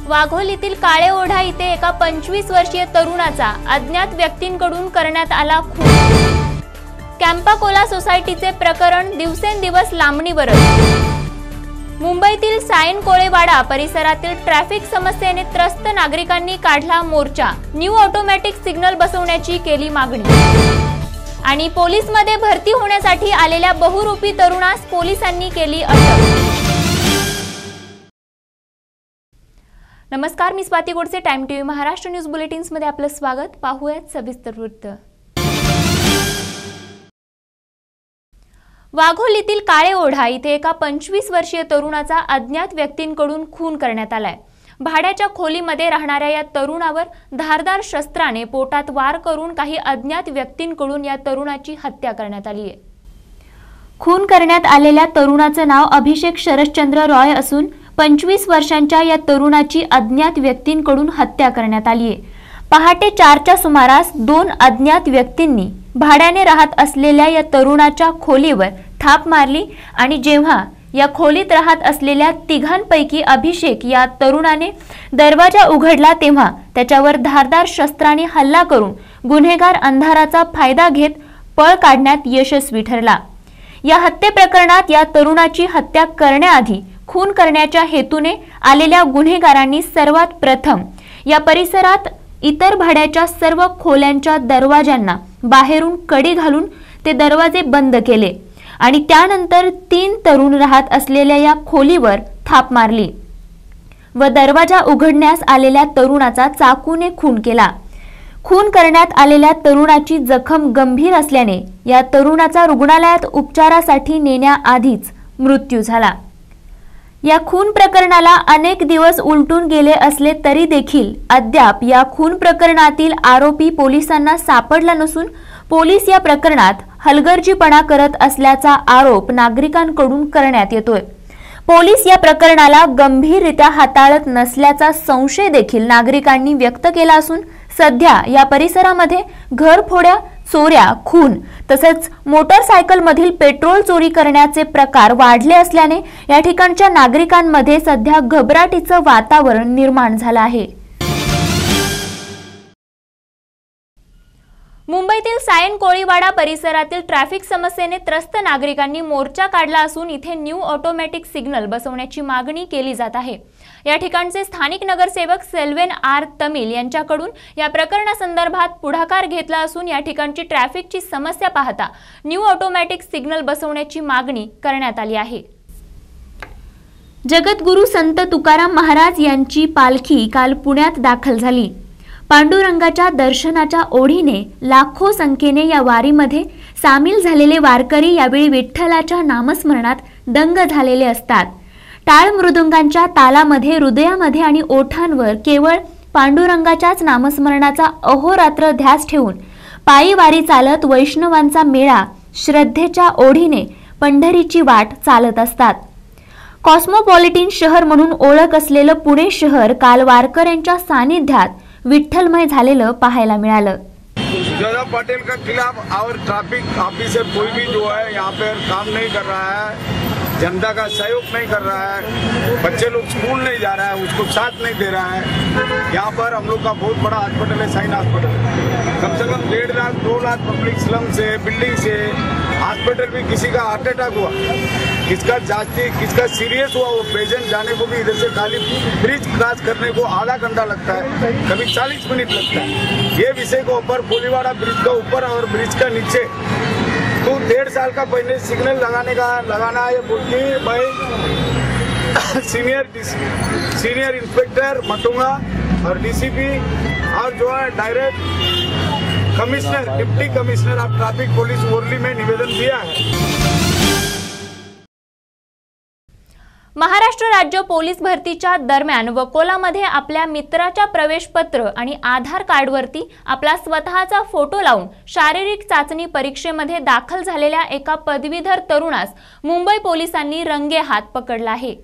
वाघोलीतील काळे ओढा इथे एका 25 वर्षीय तरुणाचा अज्ञात व्यक्तींकडून करण्यात आला खून। कॅम्पाकोला सोसायटीचे प्रकरण दिवसेंदिवस लांबणीवरच। मुंबईतील सायन कोळेवाडा परिसरातील ट्रॅफिक समस्येने त्रस्त नागरिकांनी काढला मोर्चा। न्यू ऑटोमॅटिक सिग्नल बसवण्याची केली मागणी। आणि पोलीसमध्ये भरती होण्यासाठी आलेल्या बहुरूपी तरुणास पोलिसांनी केली अटक। नमस्कार, मी Swati Godse, time TV Maharashtra news bulletins मध्ये आपलं स्वागत। पाहूयात सविस्तर वृत्त। वाघोलीतील काळे ओढा इथे एका 25 वर्षीय तरुणाचा अज्ञात व्यक्तींकडून खून करण्यात आलाय। भाड्याच्या खोलीमध्ये राहणाऱ्या या तरुणावर धारदार शस्त्राने पोटात वार करून काही अज्ञात व्यक्तींकडून या तरुणाची हत्या करण्यात आली आहे। खून करण्यात आलेल्या तरुणाचे नाव अभिषेक शरदचंद्र रॉय असून 25 वर्षांच्या या तरुणाची अज्ञात व्यक्तींकडून हत्या करण्यात आली आहे। पहाटे 4च्या सुमारास 2 अज्ञात व्यक्तींनी भाड्याने राहत असलेल्या या तरुणाच्या खोलीवर थाप मारली आणि जेव्हा या खोलीत राहत असलेल्या तिघांपैकी अभिषेक या तरुणाने दरवाजा उघडला तेव्हा त्याच्यावर धारदार शस्त्राने हल्ला करून गुन्हेगार अंधाराचा फायदा घेत पळ काढण्यात यशस्वी ठरला। या हत्ये प्रकरणात या तरुणाची हत्या करण्याआधी खून करण्याच्या हेतूने आलेल्या गुन्हेगारांनी सर्वात प्रथम या परिसरात इतर भाड्याच्या सर्व खोल्यांच्या दरवाजांना बाहेरून कडी घालून ते दरवाजे बंद केले आणि त्यानंतर 3 तरुण राहत असलेल्या या खोलीवर थाप मारली व दरवाजा उघडण्यास आलेल्या तरुणाचा चाकूने खून केला। खून करण्यात आलेल्या तरुणाची जखम गंभीर असल्याने या तरुणाचा रुग्णालयात उपचारासाठी नेण्याआधीच मृत्यू झाला। या खून प्रकरणाला अनेक दिवस उलटून गेले असले तरी देखील अद्याप या खून प्रकरणातील आरोपी पोलिसांना सापडला नसून पोलीस या प्रकरणात हलगर्जीपणा करत असल्याचा आरोप नागरिकांकडून करण्यात येतोय। पोलीस या प्रकरणाला गंभीररित्या हाताळत नसल्याचा संशय देखील नागरिकांनी व्यक्त केला असून सध्या या परिसरामध्ये घरफोड्या, चोऱ्या, खून तसेच मोटरसायकलमधील पेट्रोल चोरी करण्याचे प्रकार वाढले असल्याने या ठिकाणच्या नागरिकांमध्ये सध्या घबराटीचं वातावरण निर्माण झालं आहे। मुंबईतील सायन कोळेवाडा परिसरातील ट्रॅफिक समस्येने त्रस्त नागरिकांनी मोर्चा काढला असून इथे न्यू ऑटोमॅटिक सिग्नल बसवण्याची मागणी केली जात आहे। या ठिकाणचे स्थानिक नगरसेवक सेल्वेन आर तमिल यांच्याकडून या प्रकरणासंदर्भात पुढाकार घेतला असून या ठिकाणची ट्रॅफिकची समस्या पाहता न्यू ऑटोमॅटिक सिग्नल बसवण्याची मागणी करण्यात आली आहे। जगद्गुरू संत तुकाराम महाराज यांची पालखी काल पुण्यात दाखल झाली। पांडुरंगाच्या दर्शनाच्या ओढीने लाखो संख्येने या वारीमध्ये सामील झालेले वारकरी यावेळी विठ्ठलाच्या नामस्मरणात दंग झालेले असतात। टाळ मृदुंगांच्या तालामध्ये हृदयामध्ये आणि ओठांवर केवळ पांडुरंगाच्याच नामस्मरणाचा अहोरात्र ध्यास ठेवून पायी वारी चालत वैष्णवांचा मेळा श्रद्धेच्या ओढीने पंढरीची वाट चालत असतात। कॉस्मोपॉलिटिन शहर म्हणून ओळख असलेलं पुणे शहर काल वारकऱ्यांच्या सानिध्यात विठ्ठलमय झालेलं पाहायला मिळालं। जरा पटेल का खिलाफ और ट्रैफिक ऑफिसर कोई भी जो है यहाँ पे काम नहीं कर रहा है, जनता का सहयोग नहीं कर रहा है, बच्चे लोग स्कूल नहीं जा रहा है, उसको साथ नहीं दे रहा है। यहाँ पर हम लोग का बहुत बड़ा हॉस्पिटल है, साइन हॉस्पिटल, कम से कम 1.5 लाख 2 लाख पब्लिक स्लम से बिल्डिंग से हॉस्पिटल भी किसी का हार्ट अटैक हुआ, किसका जास्ती किसका सीरियस हुआ, वो पेशेंट जाने को भी इधर से खाली ब्रिज क्रॉस करने को आधा घंटा लगता है, कभी 40 मिनट लगता है। ये विषय को ऊपर कोलीवाड़ा ब्रिज का ऊपर और ब्रिज का नीचे तो 1.5 साल का पहले सिग्नल लगाना है बोल के मैं सीनियर इंस्पेक्टर मटुंगा और डीसीपी और जो है direct commissioner deputy commissioner of traffic police Worli में निवेदन दिया है। महाराष्ट्र राज्य पोलीस भरतीच्या दरम्यान वकोलामध्ये आपल्या मित्राच्या प्रवेशपत्र आणि आधार कार्डवरती आपला स्वतःचा फोटो लावून शारीरिक चाचणी परीक्षेमध्ये दाखल झालेल्या एका पदवीधर तरुणास मुंबई पोलिसांनी रंगेहात पकडला आहे।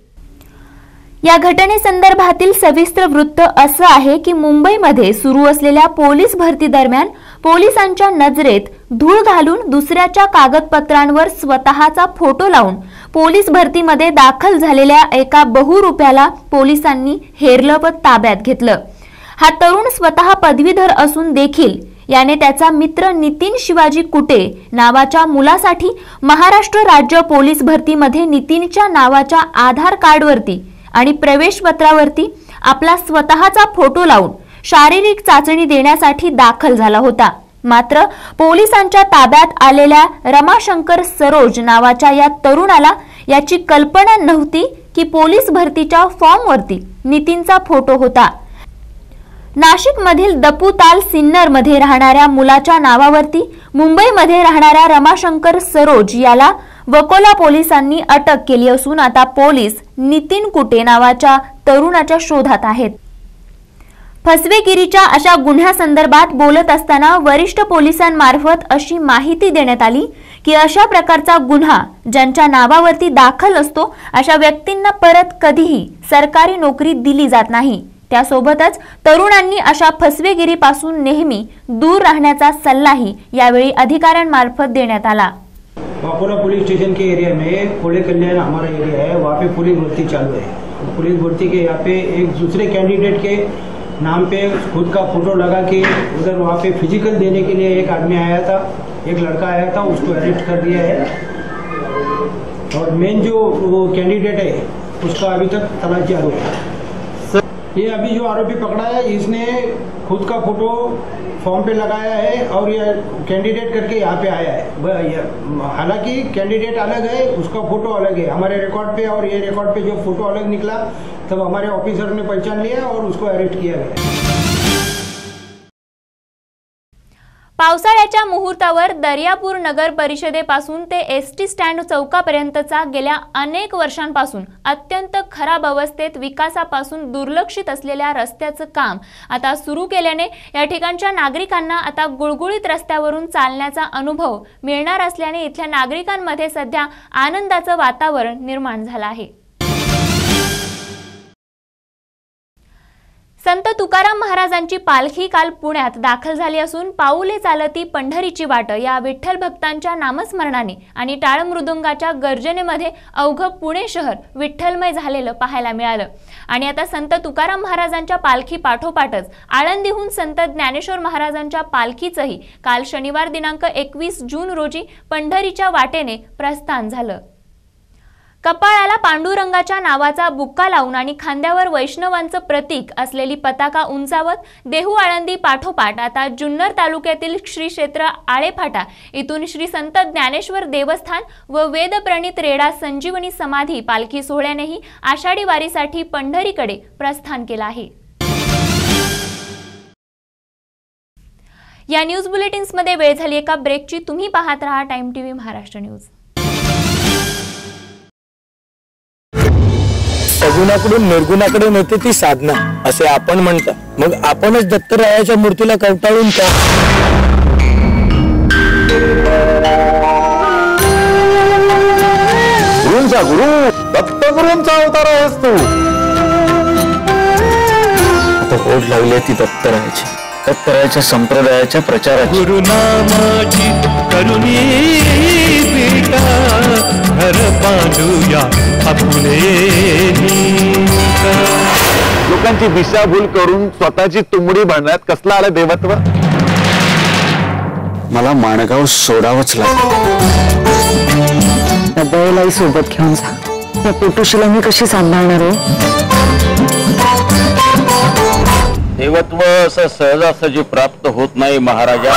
या घटनेसंदर्भातील सविस्तर वृत्त असं आहे की मुंबईमध्ये सुरू असलेल्या पोलीस भरती दरम्यान पोलिसांच्या नजरेत धूळ घालून दुसऱ्याच्या कागदपत्रांवर स्वतःचा फोटो लावून पोलीस भरतीमध्ये दाखल झालेल्या एका बहुरूप्याला पोलिसांनी हेरलं व ताब्यात घेतलं। हा तरुण स्वतः पदवीधर असून देखील याने त्याचा मित्र नितीन शिवाजी कुटे नावाच्या मुलासाठी महाराष्ट्र राज्य पोलीस भरतीमध्ये नितीनच्या नावाच्या आधार कार्डवरती आणि प्रवेश पत्रावरती आपला स्वतःचा फोटो लावून शारीरिक चाचणी देण्यासाठी दाखल झाला होता। मात्र पोलिसांच्या ताब्यात आलेल्या रमाशंकर सरोज नावाच्या या तरुणाला याची कल्पना नव्हती की पोलीस भरतीच्या फॉर्मवरती नितीनचा फोटो होता। नाशिक मधील दपुताल सिन्नर मध्ये राहणाऱ्या मुलाच्या नावावरती मुंबईमध्ये राहणाऱ्या रमाशंकर सरोज याला वकोला पोलिसांनी अटक केली असून आता पोलीस नितीन कुटे नावाच्या तरुणाच्या शोधात आहेत। फसवेगिरीच्या अशा गुन्ह्यासंदर्भात बोलत असताना वरिष्ठ पोलिसांमार्फत अशी माहिती देण्यात आली की अशा प्रकारचा गुन्हा ज्यांच्या नावावरती दाखल असतो अशा व्यक्तींना परत कधीही सरकारी नोकरी दिली जात नाही। त्यासोबतच तरुणांनी अशा फसवेगिरीपासून नेहमी दूर राहण्याचा सल्लाही यावेळी अधिकाऱ्यांमार्फत देण्यात आला। वाकोला पुलिस स्टेशन के एरिया में कोले कल्याण हमारा एरिया है, वहाँ पे पुलिस भर्ती चालू है। पुलिस भर्ती के यहाँ पे एक दूसरे कैंडिडेट के नाम पे खुद का फोटो लगा के उधर वहाँ पे फिजिकल देने के लिए एक आदमी आया था, एक लड़का आया था, उसको अरेस्ट कर दिया है। और मेन जो वो कैंडिडेट है उसका अभी तक तलाश जारी है। ये अभी जो आरोपी पकड़ा है इसने खुद का फोटो फॉर्म पे लगाया है और ये कैंडिडेट करके यहाँ पे आया है। हालांकि कैंडिडेट अलग है, उसका फोटो अलग है हमारे रिकॉर्ड पे, और ये रिकॉर्ड पे जो फोटो अलग निकला तब हमारे ऑफिसर ने पहचान लिया और उसको अरेस्ट किया गया। पावसाळ्याच्या मुहूर्तावर दर्यापूर नगर परिषदेपासून ते एसटी स्टँड चौकापर्यंतचा गेल्या अनेक वर्षांपासून अत्यंत खराब अवस्थेत विकासापासून दुर्लक्षित असलेल्या रस्त्याचं काम आता सुरू केल्याने या ठिकाणच्या नागरिकांना आता गुळगुळीत रस्त्यावरून चालण्याचा अनुभव मिळणार असल्याने इथल्या नागरिकांमध्ये सध्या आनंदाचं वातावरण निर्माण झालं आहे। संत तुकाराम महाराजांची पालखी काल पुण्यात दाखल झाली असून पाऊले चालती पंढरीची वाट या विठ्ठल भक्तांच्या नामस्मरणाने आणि टाळ मृदुंगाच्या गर्जनेमध्ये अवघं पुणे शहर विठ्ठलमय झालेलं पाहायला मिळालं। आणि आता संत तुकाराम महाराजांच्या पालखी पाठोपाठच आळंदीहून संत ज्ञानेश्वर महाराजांच्या पालखीचंही काल शनिवार दिनांक 21 जून रोजी पंढरीच्या वाटेने प्रस्थान झालं। कपाळाला पांडुरंगाच्या नावाचा बुक्का लावून आणि खांद्यावर वैष्णवांचं प्रतीक असलेली पताका उंचावत देहू आळंदी पाठोपाठ आता जुन्नर तालुक्यातील श्री क्षेत्र आळेफाटा इथून श्री संत ज्ञानेश्वर देवस्थान व वेदप्रणित रेडा संजीवनी समाधी पालखी सोहळ्यानेही आषाढी वारीसाठी पंढरीकडे प्रस्थान केलं आहे। या न्यूज बुलेटिन्स मध्ये वेळ झाली एका ब्रेकची। तुम्ही पाहत रहा टाइम टीव्ही महाराष्ट्र न्यूज। सगुणाकडून निर्गुणाकडे नेते ती साधना असे आपण म्हणता, मग आपणच दत्तरायाच्या मूर्तीला कवटाळून का? गुरूंचा गुरु दत्त गुरूंचा अवतार आहेस तू। आता ओढ लागली ती दत्तरायाच्या संप्रदायाच्या प्रचाराची। गुरुनामाची करुणी बेटा घर बांधूया आपुले। लोकांची दिशाभूल करून स्वतःची तुंबडी बांधण्यात कसला आलं देवत्व? मला माणगाव सोडावंच लागलं। बैलाही सोबत घेऊन जा, या पोटुशीला मी कशी सांभाळणार हो? देवत्व असं सहजासहजी प्राप्त होत नाही महाराजा।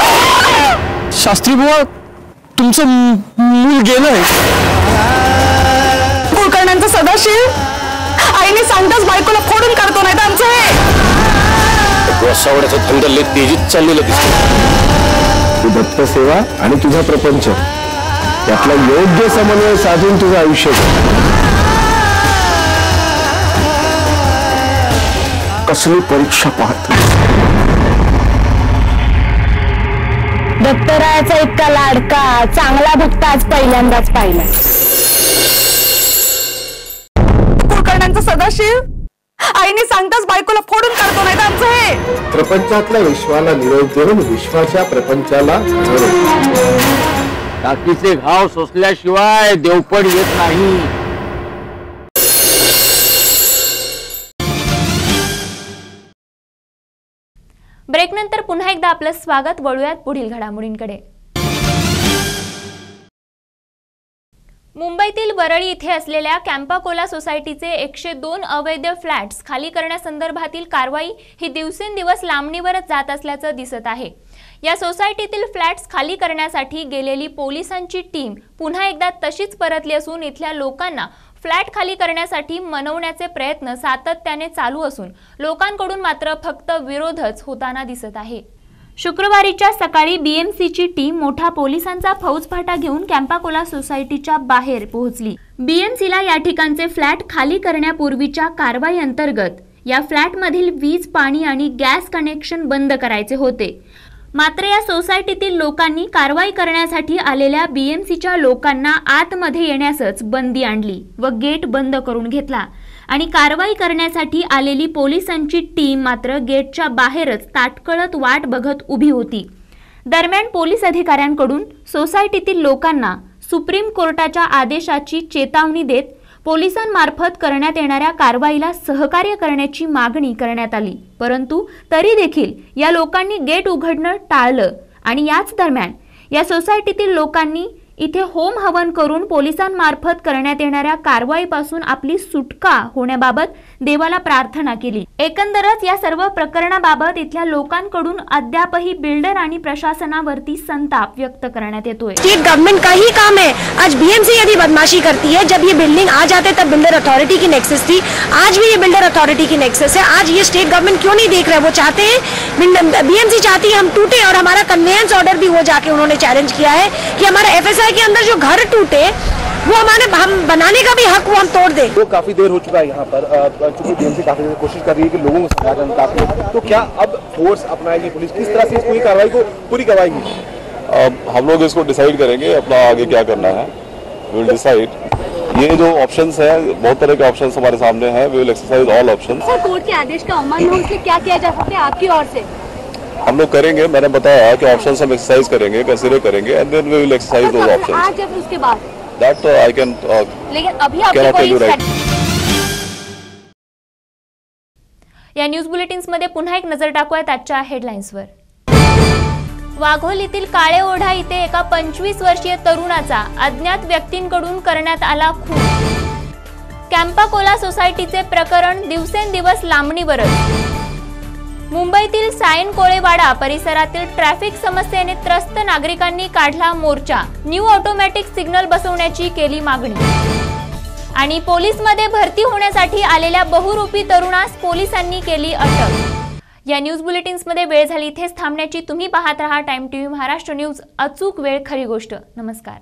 शास्त्री बुवा, तुमचं मूल गेलंय। कुलकर्णांचा सदाशिव आईने सांगताच बायकोला फोडून काढतो, नाही तर वसावड्याचं थंडले तेजीत चाललेलं दिसतं। तू दत्त सेवा आणि तुझा प्रपंच यातला योग्य समन्वय साधून तुझं आयुष्य कसली परीक्षा पाहत? दत्तरायाचा इतका लाडका चांगला भक्त आज पहिल्यांदाच पाहिला। कुलकर्णांचा सदाशिव आईने सांगताच बायकोला फोडून काढतो, नाही तर आमचं हे प्रपंचातल्या विश्वाला निरोप देऊन विश्वाच्या प्रपंचाला टाकीचे घाव सोसल्याशिवाय देवपड येत नाही. ब्रेक नंतर पुन्हा एकदा आपलं स्वागत. वळूयात पुढील घडामोडींकडे. मुंबईतील वरळी इथे असलेल्या कॅम्पाकोला सोसायटीचे 102 अवैध फ्लॅट्स खाली करण्यासंदर्भातील कारवाई ही दिवसेंदिवस लांबणीवरच जात असल्याचं दिसत आहे. या सोसायटीतील फ्लॅट्स खाली करण्यासाठी गेलेली पोलिसांची टीम पुन्हा एकदा तशीच परतली असून इथल्या लोकांना फ्लॅट खाली करण्यासाठी मनवण्याचे प्रयत्न सातत्याने चालू असून लोकांकडून मात्र फक्त विरोधच होताना दिसत आहे. शुक्रवारीच्या सकाळी बीएमसीची टीम मोठा पोलिसांचा फौजफाटा घेऊन कॅम्पाकोला सोसायटीच्या बाहेर पोहोचली. बीएमसीला या ठिकाणचे फ्लॅट खाली करण्यापूर्वीच्या कारवाई अंतर्गत या फ्लॅटमधील वीज, पाणी आणि गॅस कनेक्शन बंद करायचे होते. मात्र या सोसायटीतील लोकांनी कारवाई करण्यासाठी आलेल्या बीएमसीच्या लोकांना आतमध्ये येण्यासच बंदी आणली व गेट बंद करून घेतला आणि कारवाई करण्यासाठी आलेली पोलिसांची टीम मात्र गेटच्या बाहेरच ताटकळत वाट बघत उभी होती. दरम्यान पोलीस अधिकाऱ्यांकडून सोसायटीतील लोकांना सुप्रीम कोर्टाच्या आदेशाची चेतावणी देत पोलिसांमार्फत करण्यात येणाऱ्या कारवाईला सहकार्य करण्याची मागणी करण्यात आली. परंतु तरी देखील या लोकांनी गेट उघडणं टाळलं आणि याच दरम्यान या सोसायटीतील लोकांनी इथे होम हवन करून पोलिसांमार्फत करण्यात येणाऱ्या कारवाईपासून आपली सुटका होण्याबाबत देवाला प्रार्थना केली. एकंदरच या सर्व प्रकरणाबाबत इथल्या लोकांकडून अद्यापही बिल्डर आणि प्रशासनावरती संताप व्यक्त करण्यात येतोय. स्टेट गवर्नमेंट का ही काम है. आज बीएमसी यदि बदमाशी करती है, जब ये बिल्डिंग आ जाते तब बिल्डर अथॉरिटी की नेक्सस थी, आज भी ये बिल्डर अथॉरिटी की नेक्सस है. आज ये स्टेट गवर्नमेंट क्यों नहीं देख रहे? वो चाहते हैं, बीएमसी चाहती है हम टूटे और हमारा कन्वेंस ऑर्डर भी वो जाके उन्होंने चैलेंज किया है कि हमारा एफएसआई के अंदर जो घर टूटे वो हम बनाने का भी हक वो हम तोड़ दें. वो काफी देर हो चुका है यहाँ पर, चूंकि बीएमसी काफी देर कोशिश कर रही है कि लोगों को समझाना ताकि, तो क्या अब फोर्स अपनाएगी पुलिस? किस तरह से इस पूरी कार्रवाई को पूरी करवाएगी? हम लोग इसको डिसाइड करेंगे अपना आगे क्या करना है. We will decide. ये जो ऑप्शंस है, बहुत तरह के ऑप्शंस हमारे सामने हैं. We will exercise all options. Sir, court के आदेश का अवमानना हो, उससे क्या किया जा सकता है आपकी ओर से? हम लोग करेंगे. मैंने बताया कि ऑप्शंस हम एक्सरसाइज करेंगे, कंसीडर करेंगे and then we will exercise those options. आज अब उसके बाद दैट आई कैन, लेकिन अभी आपको कोई या न्यूज बुलेटिन्समध्ये पुन्हा एक नजर टाकूयात आजच्या हेडलाईन्सवर. वाघोलीतील काळे ओढा इथे एका 25 वर्षीय तरुणाचा अज्ञात व्यक्तींकडून करण्यात आला खून. कॅम्पाकोला सोसायटीचे प्रकरण दिवसेंदिवस लांबणीवरच. मुंबईतील सायन कोळेवाडा परिसरातील ट्रॅफिक समस्येने त्रस्त नागरिकांनी काढला मोर्चा. न्यू ऑटोमॅटिक सिग्नल बसवण्याची केली मागणी. आणि पोलीसमध्ये भरती होण्यासाठी आलेल्या बहुरूपी तरुणास पोलिसांनी केली अटक. या न्यूज बुलेटिन्समध्ये वेळ झाली इथेच थांबण्याची. तुम्ही पाहत रहा टाइम टीव्ही महाराष्ट्र न्यूज. अचूक वेळ खरी गोष्ट. नमस्कार.